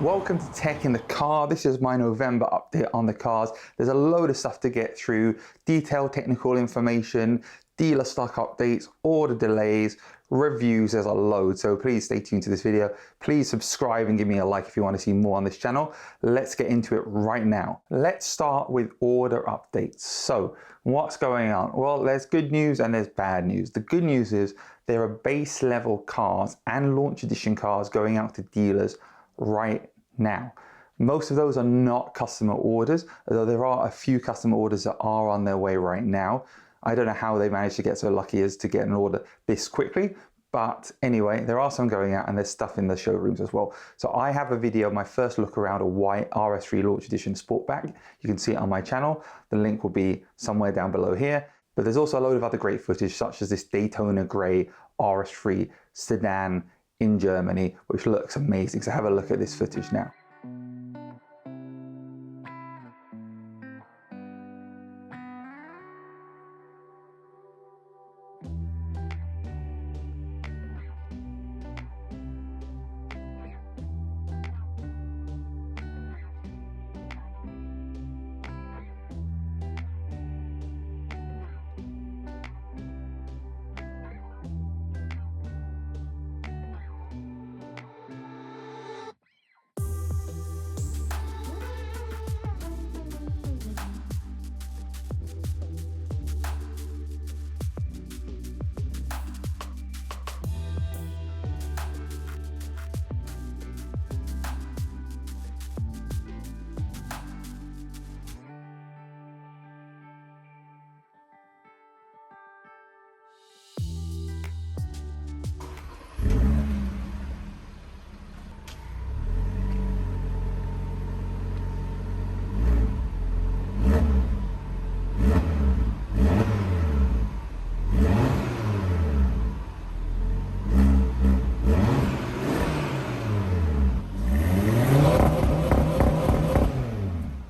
Welcome to Tech in the Car. This is my November update on the cars. There's a load of stuff to get through, detailed technical information, dealer stock updates, order delays, reviews, there's a load. So please stay tuned to this video. Please subscribe and give me a like if you want to see more on this channel. Let's get into it right now. Let's start with order updates. So what's going on? Well, there's good news and there's bad news. The good news is there are base level cars and launch edition cars going out to dealers right now. Most of those are not customer orders, although there are a few customer orders that are on their way right now. I don't know how they managed to get so lucky as to get an order this quickly, but anyway, there are some going out and there's stuff in the showrooms as well. So I have a video of my first look around a white RS3 Launch Edition Sportback. You can see it on my channel. The link will be somewhere down below here. But there's also a load of other great footage, such as this Daytona grey RS3 Sedan in Germany, which looks amazing. So have a look at this footage now.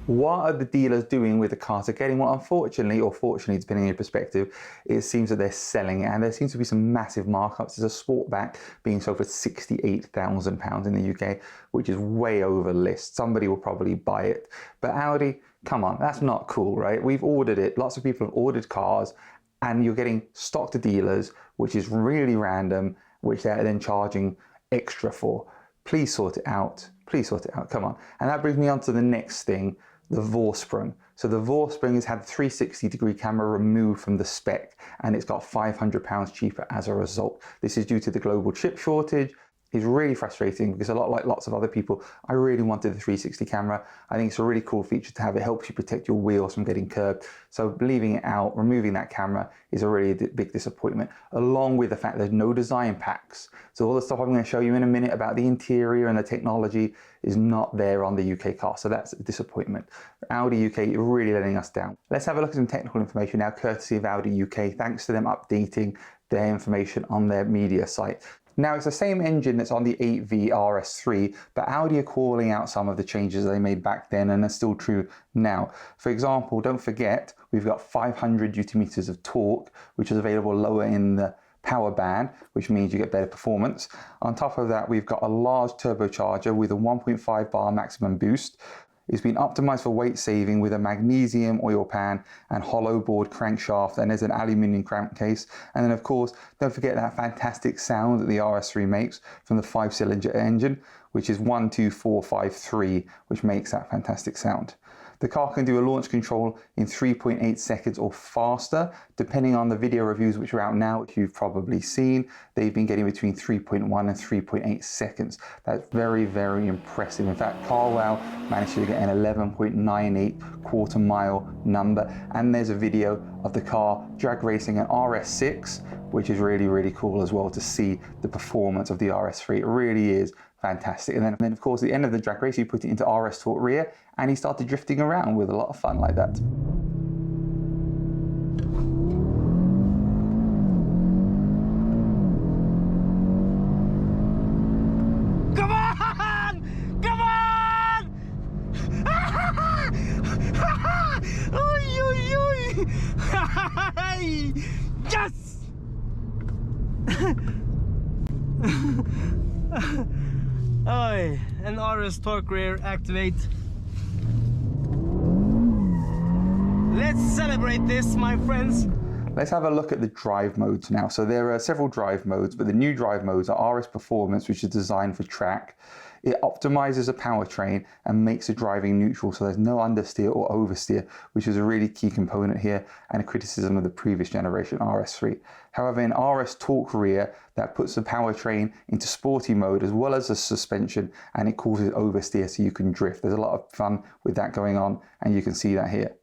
What are the dealers doing with the cars they're getting? Well, unfortunately, or fortunately, depending on your perspective, it seems that they're selling it, and there seems to be some massive markups. There's a Sportback being sold for £68,000 in the UK, which is way over list. Somebody will probably buy it. But Audi, come on, that's not cool, right? We've ordered it. Lots of people have ordered cars, and you're getting stock to dealers, which is really random, which they're then charging extra for. Please sort it out. Please sort it out. Come on. And that brings me on to the next thing. The Vorsprung. So the Vorsprung has had the 360-degree camera removed from the spec, and it's got £500 cheaper as a result. This is due to the global chip shortage. It's really frustrating because like lots of other people, I really wanted the 360 camera. I think it's a really cool feature to have. It helps you protect your wheels from getting curved. So leaving it out, removing that camera is a really big disappointment, along with the fact there's no design packs. So all the stuff I'm going to show you in a minute about the interior and the technology is not there on the UK car. So that's a disappointment. Audi UK, you're really letting us down. Let's have a look at some technical information now, courtesy of Audi UK, thanks to them updating their information on their media site. Now, it's the same engine that's on the 8V RS3, but Audi are calling out some of the changes they made back then and are still true now. For example, don't forget, we've got 500 Nm of torque, which is available lower in the power band, which means you get better performance. On top of that, we've got a large turbocharger with a 1.5 bar maximum boost. It's been optimized for weight saving with a magnesium oil pan and hollow bored crankshaft, and there's an aluminium crankcase. And then of course, don't forget that fantastic sound that the RS3 makes from the 5-cylinder engine, which is 12453, which makes that fantastic sound. The car can do a launch control in 3.8 seconds or faster, depending on the video reviews which are out now, which you've probably seen. They've been getting between 3.1 and 3.8 seconds. That's very, very impressive. In fact, CarWow managed to get an 11.98 quarter mile number. And there's a video of the car drag racing an RS6, which is really, really cool as well to see the performance of the RS3. It really is fantastic. And then of course, at the end of the drag race, you put it into RS Torque rear, and he started drifting around with a lot of fun like that. Come on! Come on! Oy, oy, oy! Yes! Aye, and RS torque rear activate. Let's celebrate this, my friends. Let's have a look at the drive modes now. So there are several drive modes, but the new drive modes are RS Performance, which is designed for track. It optimizes the powertrain and makes the driving neutral, so there's no understeer or oversteer, which is a really key component here and a criticism of the previous generation RS3. However, in RS Torque Rear, that puts the powertrain into sporty mode as well as the suspension, and it causes oversteer so you can drift. There's a lot of fun with that going on, and you can see that here.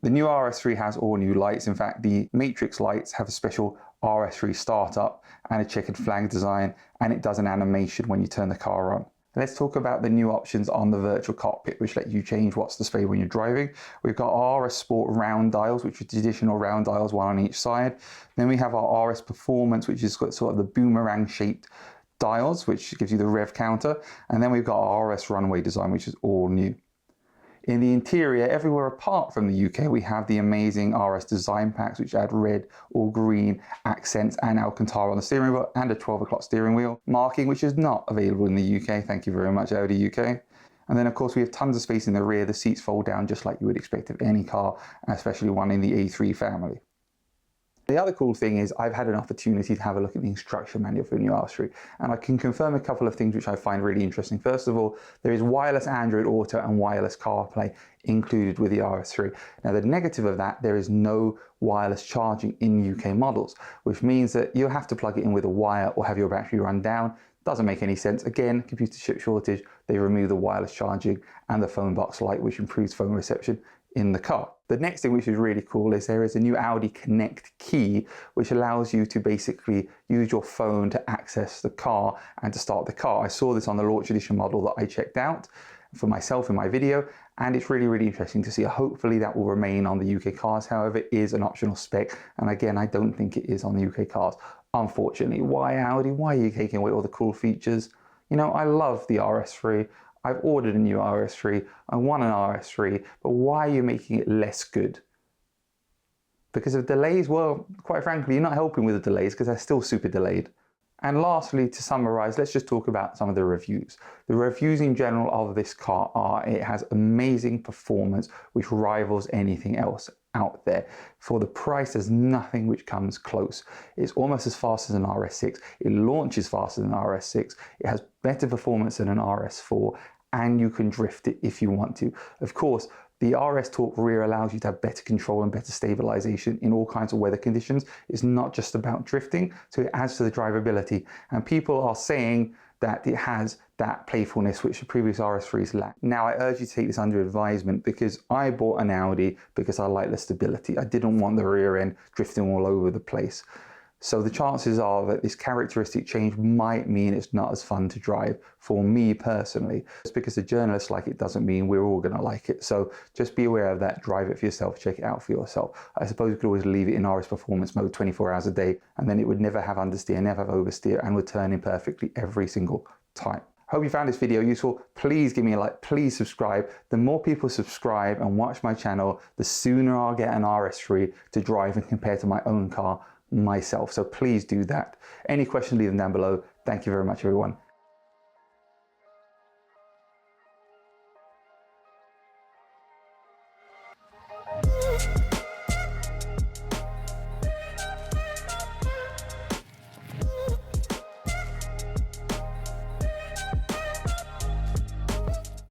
The new RS3 has all new lights. In fact, the matrix lights have a special RS3 startup and a checkered flag design, and it does an animation when you turn the car on. Let's talk about the new options on the virtual cockpit, which let you change what's displayed when you're driving. We've got RS Sport round dials, which are traditional round dials, one on each side. Then we have our RS Performance, which is got sort of the boomerang shaped dials, which gives you the rev counter. And then we've got our RS Runway design, which is all new. In the interior, everywhere apart from the UK, we have the amazing RS design packs, which add red or green accents and Alcantara on the steering wheel and a 12 o'clock steering wheel marking, which is not available in the UK. Thank you very much, Audi UK. And then, of course, we have tons of space in the rear. The seats fold down just like you would expect of any car, especially one in the A3 family. The other cool thing is I've had an opportunity to have a look at the instruction manual for the new RS3, and I can confirm a couple of things which I find really interesting. First of all, there is wireless Android Auto and wireless CarPlay included with the RS3. Now, the negative of that, there is no wireless charging in UK models, which means that you'll have to plug it in with a wire or have your battery run down. Doesn't make any sense. Again, computer chip shortage, they remove the wireless charging and the phone box light, which improves phone reception in the car. The next thing which is really cool is there is a new Audi Connect key, which allows you to basically use your phone to access the car and to start the car. I saw this on the launch edition model that I checked out for myself in my video, and it's really, really interesting to see. Hopefully that will remain on the UK cars. However, it is an optional spec, and again, I don't think it is on the UK cars. Unfortunately, why Audi? Why are you taking away all the cool features? You know, I love the RS3. I've ordered a new RS3, I want an RS3, but why are you making it less good? Because of delays? Well, quite frankly, you're not helping with the delays because they're still super delayed. And lastly, to summarize, let's just talk about some of the reviews. The reviews in general of this car are, it has amazing performance, which rivals anything else out there. For the price, there's nothing which comes close. It's almost as fast as an RS6. It launches faster than an RS6. It has better performance than an RS4, and you can drift it if you want to. Of course, the RS Torque Rear allows you to have better control and better stabilization in all kinds of weather conditions. It's not just about drifting, so it adds to the drivability. And people are saying that it has that playfulness which the previous RS3s lack. Now, I urge you to take this under advisement because I bought an Audi because I like the stability. I didn't want the rear end drifting all over the place. So the chances are that this characteristic change might mean it's not as fun to drive for me personally. Just because the journalists like it doesn't mean we're all gonna like it. So just be aware of that, drive it for yourself, check it out for yourself. I suppose you could always leave it in RS performance mode 24 hours a day, and then it would never have understeer, never have oversteer, and would turn in perfectly every single time. Hope you found this video useful. Please give me a like, please subscribe. The more people subscribe and watch my channel, the sooner I'll get an RS3 to drive and compare to my own car myself. So please do that. Any questions, leave them down below. Thank you very much, everyone.